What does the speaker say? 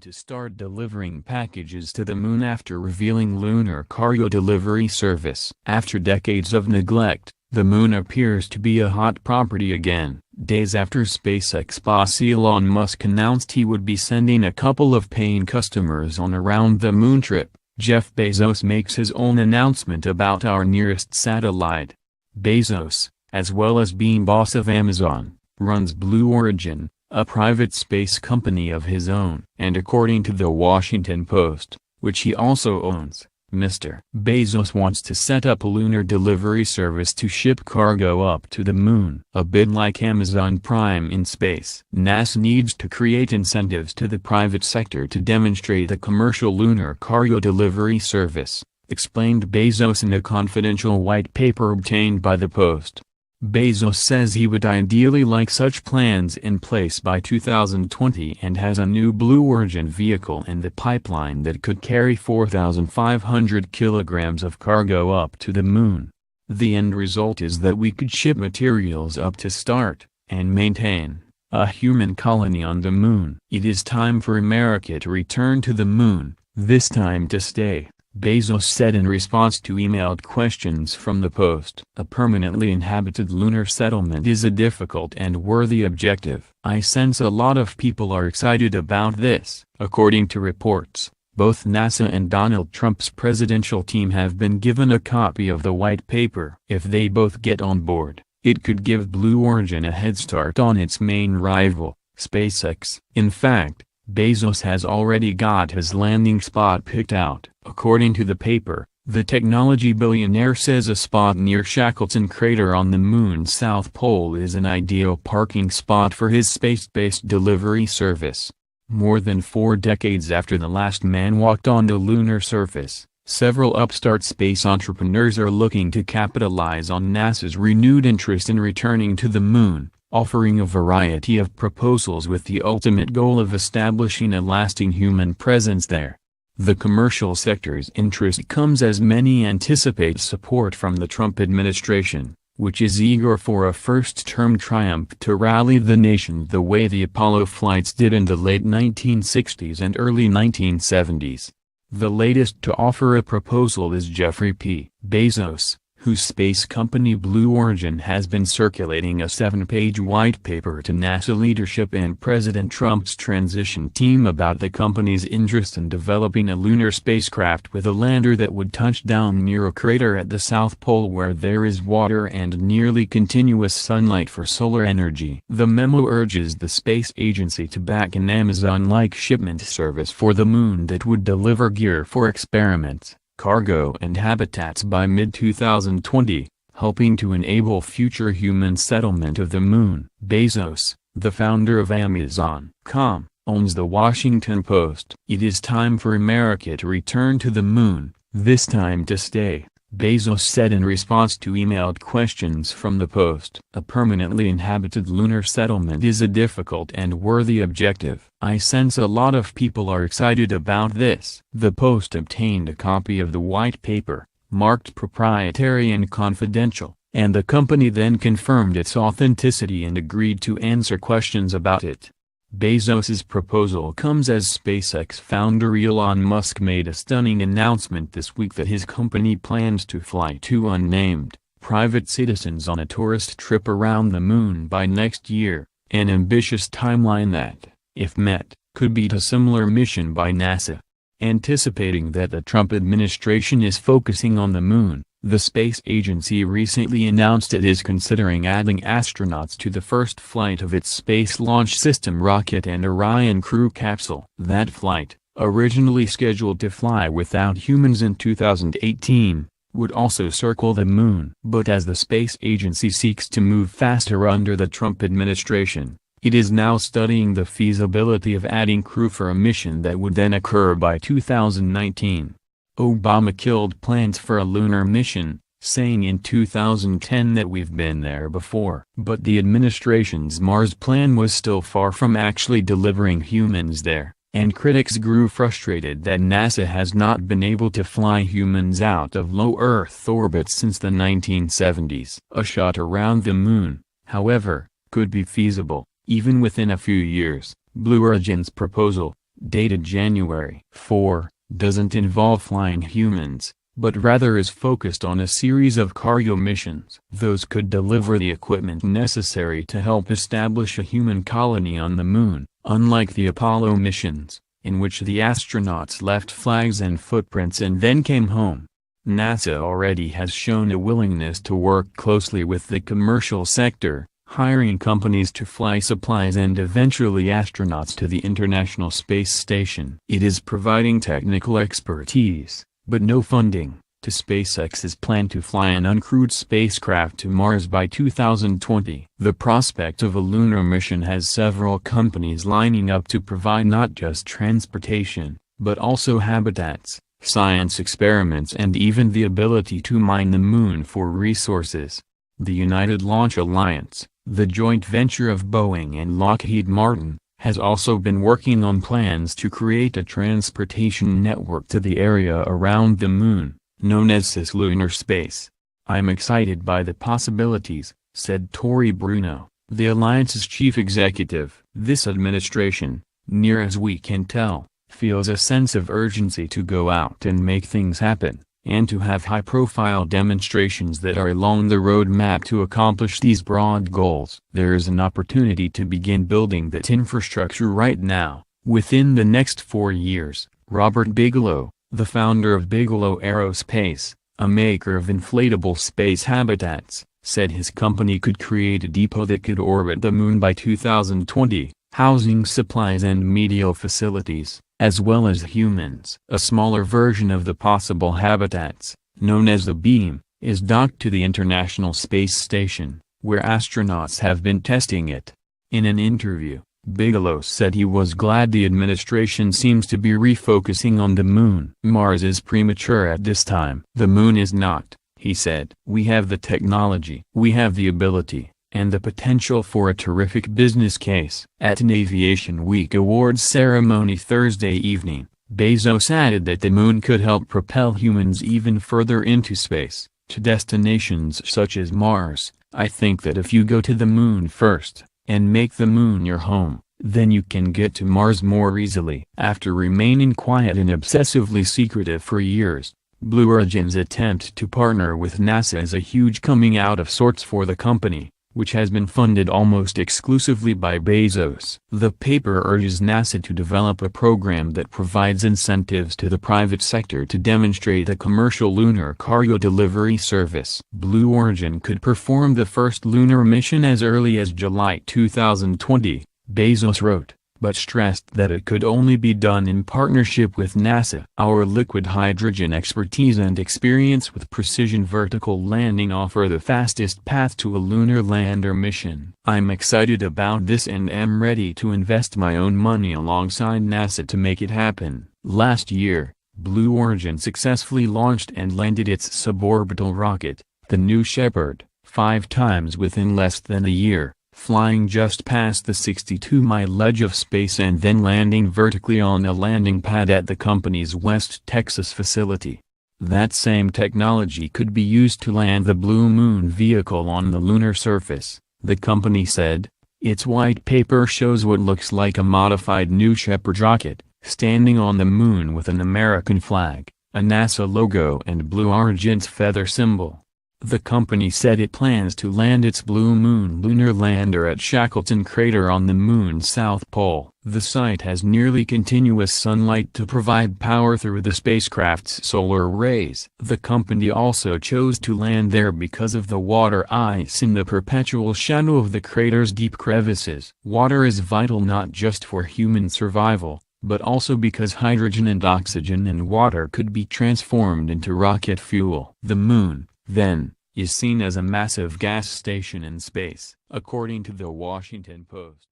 to start delivering packages to the moon after revealing lunar cargo delivery service. After decades of neglect, the moon appears to be a hot property again. Days after SpaceX boss Elon Musk announced he would be sending a couple of paying customers on a round-the-moon trip, Jeff Bezos makes his own announcement about our nearest satellite. Bezos, as well as being boss of Amazon, runs Blue Origin, a private space company of his own. And according to the Washington Post, which he also owns, Mr. Bezos wants to set up a lunar delivery service to ship cargo up to the moon. A bit like Amazon Prime in space. NASA needs to create incentives to the private sector to demonstrate a commercial lunar cargo delivery service, explained Bezos in a confidential white paper obtained by the Post. Bezos says he would ideally like such plans in place by 2020 and has a new Blue Origin vehicle in the pipeline that could carry 4,500 kilograms of cargo up to the moon. The end result is that we could ship materials up to start, and maintain, a human colony on the moon. It is time for America to return to the moon, this time to stay, Bezos said in response to emailed questions from the Post. A permanently inhabited lunar settlement is a difficult and worthy objective. I sense a lot of people are excited about this. According to reports, both NASA and Donald Trump's presidential team have been given a copy of the white paper. If they both get on board, it could give Blue Origin a head start on its main rival, SpaceX. In fact, Bezos has already got his landing spot picked out. According to the paper, the technology billionaire says a spot near Shackleton crater on the moon's south pole is an ideal parking spot for his space-based delivery service. More than 4 decades after the last man walked on the lunar surface, several upstart space entrepreneurs are looking to capitalize on NASA's renewed interest in returning to the moon, offering a variety of proposals with the ultimate goal of establishing a lasting human presence there. The commercial sector's interest comes as many anticipate support from the Trump administration, which is eager for a first-term triumph to rally the nation the way the Apollo flights did in the late 1960s and early 1970s. The latest to offer a proposal is Jeffrey P. Bezos, whose space company Blue Origin has been circulating a 7-page white paper to NASA leadership and President Trump's transition team about the company's interest in developing a lunar spacecraft with a lander that would touch down near a crater at the South Pole where there is water and nearly continuous sunlight for solar energy. The memo urges the space agency to back an Amazon-like shipment service for the moon that would deliver gear for experiments, cargo and habitats by mid-2020, helping to enable future human settlement of the moon. Bezos, the founder of Amazon.com, owns the Washington Post. It is time for America to return to the moon, this time to stay, Bezos said in response to emailed questions from the Post. A permanently inhabited lunar settlement is a difficult and worthy objective. I sense a lot of people are excited about this. The Post obtained a copy of the white paper, marked proprietary and confidential, and the company then confirmed its authenticity and agreed to answer questions about it. Bezos's proposal comes as SpaceX founder Elon Musk made a stunning announcement this week that his company plans to fly 2 unnamed, private citizens on a tourist trip around the moon by next year, an ambitious timeline that, if met, could beat a similar mission by NASA. Anticipating that the Trump administration is focusing on the moon, the space agency recently announced it is considering adding astronauts to the first flight of its Space Launch System rocket and Orion crew capsule. That flight, originally scheduled to fly without humans in 2018, would also circle the moon. But as the space agency seeks to move faster under the Trump administration, it is now studying the feasibility of adding crew for a mission that would then occur by 2019. Obama killed plans for a lunar mission, saying in 2010 that we've been there before. But the administration's Mars plan was still far from actually delivering humans there, and critics grew frustrated that NASA has not been able to fly humans out of low Earth orbit since the 1970s. A shot around the moon, however, could be feasible, even within a few years. Blue Origin's proposal, dated January 4, doesn't involve flying humans, but rather is focused on a series of cargo missions. Those could deliver the equipment necessary to help establish a human colony on the moon, unlike the Apollo missions, in which the astronauts left flags and footprints and then came home. NASA already has shown a willingness to work closely with the commercial sector, hiring companies to fly supplies and eventually astronauts to the International Space Station. It is providing technical expertise, but no funding, to SpaceX's plan to fly an uncrewed spacecraft to Mars by 2020. The prospect of a lunar mission has several companies lining up to provide not just transportation, but also habitats, science experiments and even the ability to mine the moon for resources. The United Launch Alliance, the joint venture of Boeing and Lockheed Martin, has also been working on plans to create a transportation network to the area around the moon, known as cislunar space. "I'm excited by the possibilities," said Tory Bruno, the alliance's chief executive. "This administration, near as we can tell, feels a sense of urgency to go out and make things happen, and to have high-profile demonstrations that are along the roadmap to accomplish these broad goals. There is an opportunity to begin building that infrastructure right now, within the next 4 years." Robert Bigelow, the founder of Bigelow Aerospace, a maker of inflatable space habitats, said his company could create a depot that could orbit the moon by 2020, housing supplies and media facilities, as well as humans. A smaller version of the possible habitats, known as the Beam, is docked to the International Space Station, where astronauts have been testing it. In an interview, Bigelow said he was glad the administration seems to be refocusing on the moon. "Mars is premature at this time. The moon is not," he said. "We have the technology, we have the ability, and the potential for a terrific business case." At an Aviation Week Awards ceremony Thursday evening, Bezos added that the moon could help propel humans even further into space, to destinations such as Mars. "I think that if you go to the moon first, and make the moon your home, then you can get to Mars more easily." After remaining quiet and obsessively secretive for years, Blue Origin's attempt to partner with NASA is a huge coming out of sorts for the company, which has been funded almost exclusively by Bezos. The paper urges NASA to develop a program that provides incentives to the private sector to demonstrate a commercial lunar cargo delivery service. Blue Origin could perform the first lunar mission as early as July 2020, Bezos wrote, but stressed that it could only be done in partnership with NASA. "Our liquid hydrogen expertise and experience with precision vertical landing offer the fastest path to a lunar lander mission. I'm excited about this and am ready to invest my own money alongside NASA to make it happen." Last year, Blue Origin successfully launched and landed its suborbital rocket, the New Shepard, 5 times within less than a year, flying just past the 62-mile edge of space and then landing vertically on a landing pad at the company's West Texas facility. That same technology could be used to land the Blue Moon vehicle on the lunar surface, the company said. Its white paper shows what looks like a modified New Shepard rocket, standing on the moon with an American flag, a NASA logo and Blue Origin's feather symbol. The company said it plans to land its Blue Moon lunar lander at Shackleton Crater on the moon's south pole. The site has nearly continuous sunlight to provide power through the spacecraft's solar rays. The company also chose to land there because of the water ice in the perpetual shadow of the crater's deep crevices. Water is vital not just for human survival, but also because hydrogen and oxygen and water could be transformed into rocket fuel. The moon, then, is seen as a massive gas station in space, according to the Washington Post.